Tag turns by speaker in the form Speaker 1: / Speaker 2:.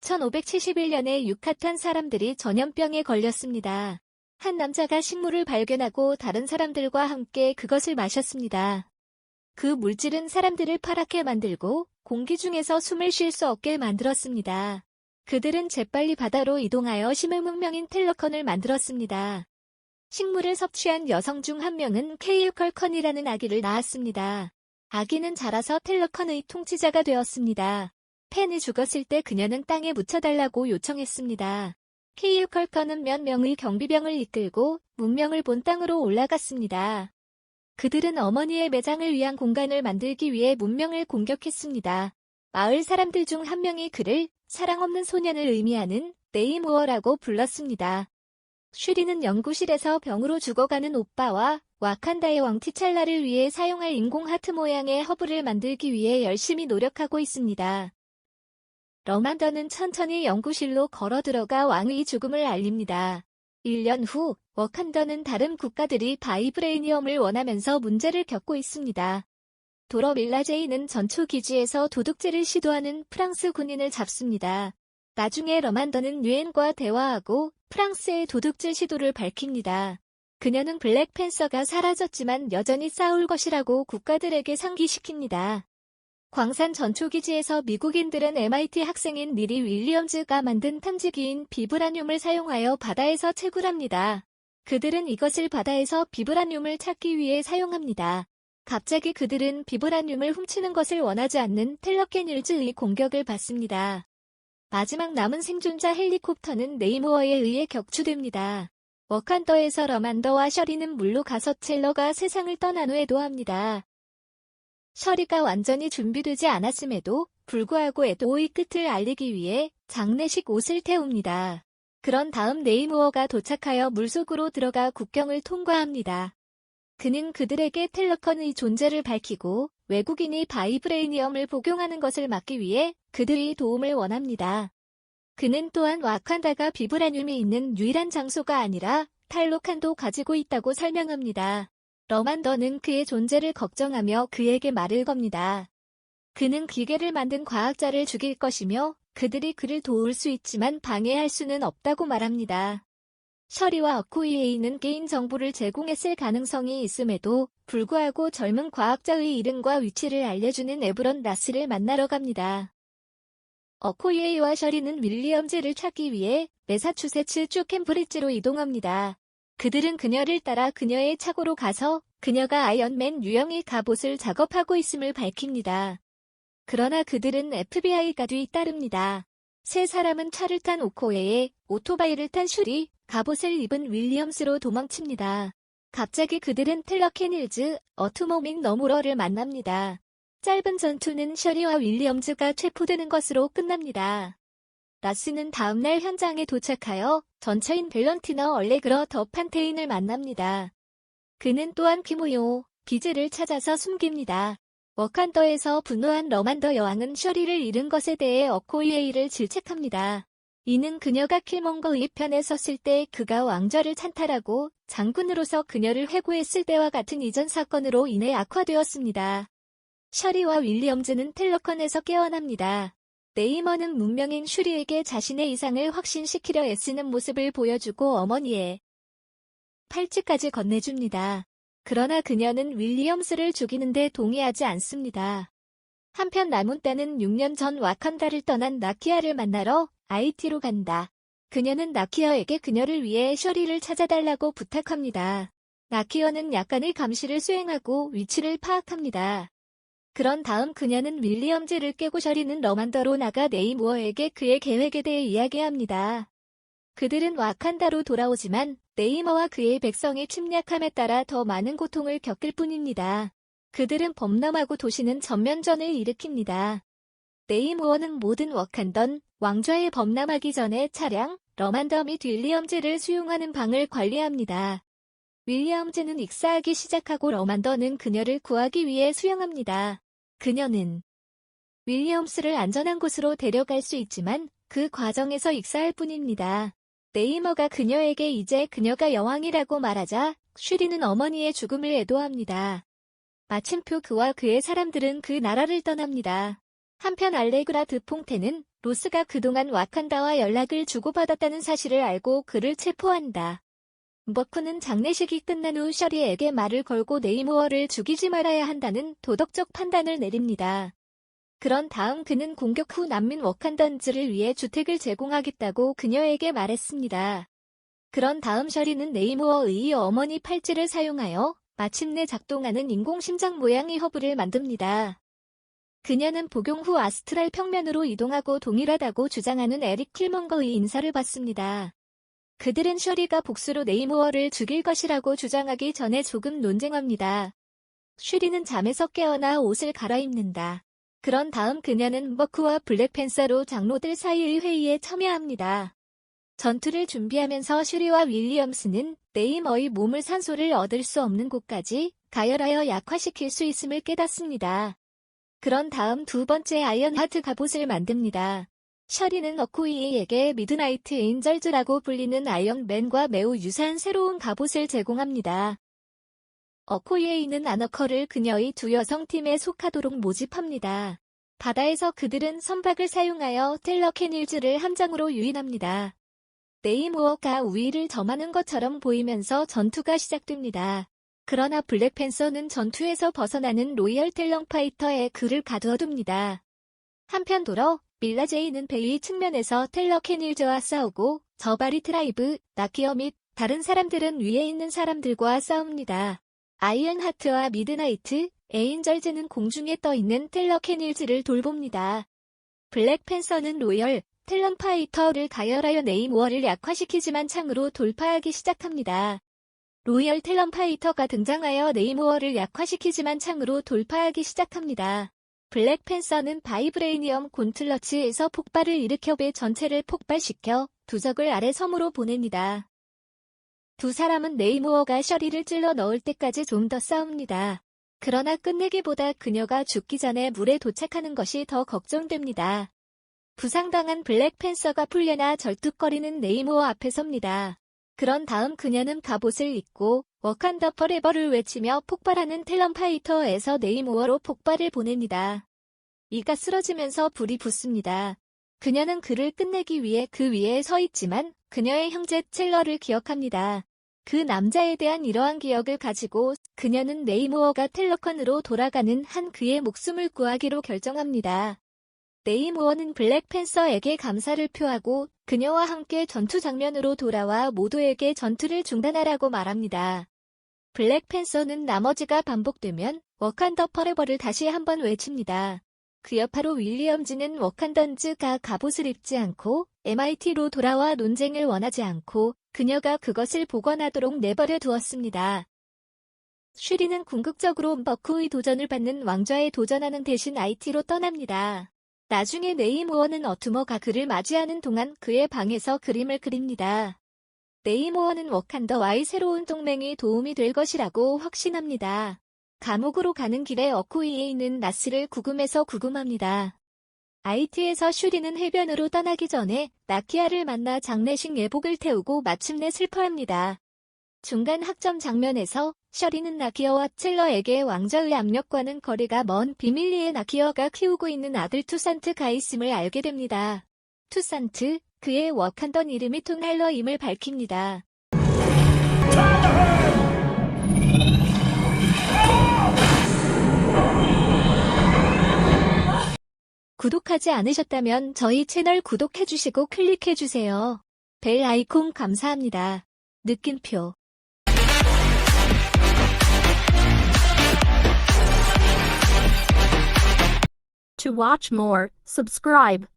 Speaker 1: 1571년에 유카탄 사람들이 전염병에 걸렸습니다. 한 남자가 식물을 발견하고 다른 사람들과 함께 그것을 마셨습니다. 그 물질은 사람들을 파랗게 만들고 공기 중에서 숨을 쉴 수 없게 만들었습니다. 그들은 재빨리 바다로 이동하여 심해문명인 텔러컨을 만들었습니다. 식물을 섭취한 여성 중 한 명은 케일컬컨이라는 아기를 낳았습니다. 아기는 자라서 텔러컨의 통치자가 되었습니다. 펜이 죽었을 때 그녀는 땅에 묻혀달라고 요청했습니다. 케일컬컨은 몇 명의 경비병을 이끌고 문명을 본 땅으로 올라갔습니다. 그들은 어머니의 매장을 위한 공간을 만들기 위해 문명을 공격했습니다. 마을 사람들 중 한 명이 그를 사랑 없는 소년을 의미하는 네이무어라고 불렀습니다. 슈리는 연구실에서 병으로 죽어가는 오빠와 와칸다의 왕 티찰라를 위해 사용할 인공 하트 모양의 허브를 만들기 위해 열심히 노력하고 있습니다. 러만더는 천천히 연구실로 걸어 들어가 왕의 죽음을 알립니다. 1년 후, 워칸더는 다른 국가들이 바이브레이니엄을 원하면서 문제를 겪고 있습니다. 도러 밀라제이는 전초 기지에서 도둑질을 시도하는 프랑스 군인을 잡습니다. 나중에 러만더는 유엔과 대화하고 프랑스의 도둑질 시도를 밝힙니다. 그녀는 블랙팬서가 사라졌지만 여전히 싸울 것이라고 국가들에게 상기시킵니다. 광산 전초기지에서 미국인들은 MIT 학생인 리리 윌리엄즈가 만든 탐지기인 비브라늄을 사용하여 바다에서 채굴합니다. 그들은 이것을 바다에서 비브라늄을 찾기 위해 사용합니다. 갑자기 그들은 비브라늄을 훔치는 것을 원하지 않는 텔러케닐즈의 공격을 받습니다. 마지막 남은 생존자 헬리콥터는 네이무어에 의해 격추됩니다. 워칸더에서 러만더와 셔리는 물로 가서 첼러가 세상을 떠난 후 애도합니다. 셔리가 완전히 준비되지 않았음에도 불구하고 애도의 끝을 알리기 위해 장례식 옷을 태웁니다. 그런 다음 네이무어가 도착하여 물속으로 들어가 국경을 통과합니다. 그는 그들에게 텔러컨의 존재를 밝히고 외국인이 바이브레이니엄을 복용하는 것을 막기 위해 그들의 도움을 원합니다. 그는 또한 와칸다가 비브라늄이 있는 유일한 장소가 아니라 탈로칸도 가지고 있다고 설명합니다. 러만더는 그의 존재를 걱정하며 그에게 말을 겁니다. 그는 기계를 만든 과학자를 죽일 것이며 그들이 그를 도울 수 있지만 방해할 수는 없다고 말합니다. 셔리와 어코이에이는 개인 정보를 제공했을 가능성이 있음에도 불구하고 젊은 과학자의 이름과 위치를 알려주는 에브런 라스를 만나러 갑니다. 어코이에이와 셔리는 윌리엄즈를 찾기 위해 매사추세츠 주 캠브리지로 이동합니다. 그들은 그녀를 따라 그녀의 차고로 가서 그녀가 아이언맨 유형의 갑옷을 작업하고 있음을 밝힙니다. 그러나 그들은 FBI가 뒤따릅니다. 세 사람은 차를 탄 오코에에 오토바이를 탄 슈리, 갑옷을 입은 윌리엄스로 도망칩니다. 갑자기 그들은 텔러케닐즈, 어투모밍 너무러를 만납니다. 짧은 전투는 셔리와 윌리엄즈가 체포되는 것으로 끝납니다. 라스는 다음날 현장에 도착하여 전처인 밸런티너 얼레그러 더 판테인을 만납니다. 그는 또한 키모요, 비즈를 찾아서 숨깁니다. 워칸더에서 분노한 러만더 여왕은 셔리를 잃은 것에 대해 어코이에이를 질책합니다. 이는 그녀가 킬몽거의 편에 섰을 때 그가 왕좌를 찬탈하고 장군으로서 그녀를 회고했을 때와 같은 이전 사건으로 인해 악화되었습니다. 셔리와 윌리엄즈는 텔러컨에서 깨어납니다. 네이머는 문명인 슈리에게 자신의 이상을 확신시키려 애쓰는 모습을 보여주고 어머니의 팔찌까지 건네줍니다. 그러나 그녀는 윌리엄스를 죽이는데 동의하지 않습니다. 한편 남은 딸은 6년 전 와칸다를 떠난 나키아를 만나러 IT로 간다. 그녀는 나키아에게 그녀를 위해 셔리를 찾아달라고 부탁합니다. 나키아는 약간의 감시를 수행하고 위치를 파악합니다. 그런 다음 그녀는 윌리엄즈를 깨고 셔리는 러만더로 나가 네이무어에게 그의 계획에 대해 이야기합니다. 그들은 와칸다로 돌아오지만 네이머와 그의 백성의 침략함에 따라 더 많은 고통을 겪을 뿐입니다. 그들은 범람하고 도시는 전면전을 일으킵니다. 네이무어는 모든 워칸던 왕좌에 범람하기 전에 차량, 러만더 및 윌리엄즈를 수용하는 방을 관리합니다. 윌리엄즈는 익사하기 시작하고 러만더는 그녀를 구하기 위해 수영합니다. 그녀는 윌리엄스를 안전한 곳으로 데려갈 수 있지만 그 과정에서 익사할 뿐입니다. 네이머가 그녀에게 이제 그녀가 여왕이라고 말하자 슈리는 어머니의 죽음을 애도합니다. 마침표 그와 그의 사람들은 그 나라를 떠납니다. 한편 알레그라 드 퐁테는 로스가 그동안 와칸다와 연락을 주고받았다는 사실을 알고 그를 체포한다. 머쿠는 장례식이 끝난 후 셔리에게 말을 걸고 네이모어를 죽이지 말아야 한다는 도덕적 판단을 내립니다. 그런 다음 그는 공격 후 난민 워칸던즈를 위해 주택을 제공하겠다고 그녀에게 말했습니다. 그런 다음 셔리는 네이모어의 어머니 팔찌를 사용하여 마침내 작동하는 인공심장 모양의 허브를 만듭니다. 그녀는 복용 후 아스트랄 평면으로 이동하고 동일하다고 주장하는 에릭 킬먼거의 인사를 받습니다. 그들은 셔리가 복수로 네이모어를 죽일 것이라고 주장하기 전에 조금 논쟁합니다. 슈리는 잠에서 깨어나 옷을 갈아입는다. 그런 다음 그녀는 머크와 블랙팬서로 장로들 사이의 회의에 참여합니다. 전투를 준비하면서 슈리와 윌리엄스는 네이머의 몸을 산소를 얻을 수 없는 곳까지 가열하여 약화시킬 수 있음을 깨닫습니다. 그런 다음 두 번째 아이언하트 갑옷을 만듭니다. 셔리는 어코이에게 미드나이트 에인절즈라고 불리는 아이언맨과 매우 유사한 새로운 갑옷을 제공합니다. 어코이에이는 아너커를 그녀의 두 여성팀에 속하도록 모집합니다. 바다에서 그들은 선박을 사용하여 텔러 캐닐즈를 함장으로 유인합니다. 네이모어가 우위를 점하는 것처럼 보이면서 전투가 시작됩니다. 그러나 블랙팬서는 전투에서 벗어나는 로이얼 텔렁파이터에 그를 가두어둡니다. 한편도로 밀라제이는 베이 측면에서 텔러 캐닐즈와 싸우고 저바리 트라이브, 나키어 및 다른 사람들은 위에 있는 사람들과 싸웁니다. 아이언하트와 미드나이트, 에인절즈는 공중에 떠있는 텔러 캐닐즈를 돌봅니다. 블랙팬서는 로열, 텔런파이터를 가열하여 네이모어를 약화시키지만 창으로 돌파하기 시작합니다. 로열 텔런파이터가 등장하여 네이모어를 약화시키지만 창으로 돌파하기 시작합니다. 블랙팬서는 바이브레이니엄 곤틀러츠에서 폭발을 일으켜 배 전체를 폭발시켜 두 적을 아래 섬으로 보냅니다. 두 사람은 네이모어가 셔리를 찔러 넣을 때까지 좀 더 싸웁니다. 그러나 끝내기보다 그녀가 죽기 전에 물에 도착하는 것이 더 걱정됩니다. 부상당한 블랙팬서가 풀려나 절뚝거리는 네이모어 앞에 섭니다. 그런 다음 그녀는 갑옷을 입고 워칸다 퍼레버를 외치며 폭발하는 텔런파이터에서 네이모어로 폭발을 보냅니다. 이가 쓰러지면서 불이 붙습니다. 그녀는 그를 끝내기 위해 그 위에 서 있지만 그녀의 형제 첼러를 기억합니다. 그 남자에 대한 이러한 기억을 가지고 그녀는 네이모어가 텔러컨으로 돌아가는 한 그의 목숨을 구하기로 결정합니다. 네이모어는 블랙팬서에게 감사를 표하고 그녀와 함께 전투 장면으로 돌아와 모두에게 전투를 중단하라고 말합니다. 블랙팬서는 나머지가 반복되면 워칸더 퍼레버를 다시 한번 외칩니다. 그 여파로 윌리엄즈는 워칸던즈가 갑옷을 입지 않고 MIT로 돌아와 논쟁을 원하지 않고 그녀가 그것을 복원하도록 내버려 두었습니다. 슈리는 궁극적으로 머크의 도전을 받는 왕좌에 도전하는 대신 IT로 떠납니다. 나중에 네이모어는 어투머가 그를 맞이하는 동안 그의 방에서 그림을 그립니다. 네이모어는 워칸더와의 새로운 동맹이 도움이 될 것이라고 확신합니다. 감옥으로 가는 길에 어코이에 있는 나스를 구금해서 구금합니다. IT에서 슈리는 해변으로 떠나기 전에 나키아를 만나 장례식 예복을 태우고 마침내 슬퍼합니다. 중간 학점 장면에서 셔리는 나키어와 첼러에게 왕좌의 압력과는 거리가 먼 비밀리에 나키어가 키우고 있는 아들 투산트가 있음을 알게 됩니다. 투산트, 그의 워칸던 이름이 톤할러임을 밝힙니다. 구독하지 않으셨다면 저희 채널 구독해주시고 클릭해주세요. 벨 아이콘 감사합니다. 느낌표
Speaker 2: To watch more, subscribe.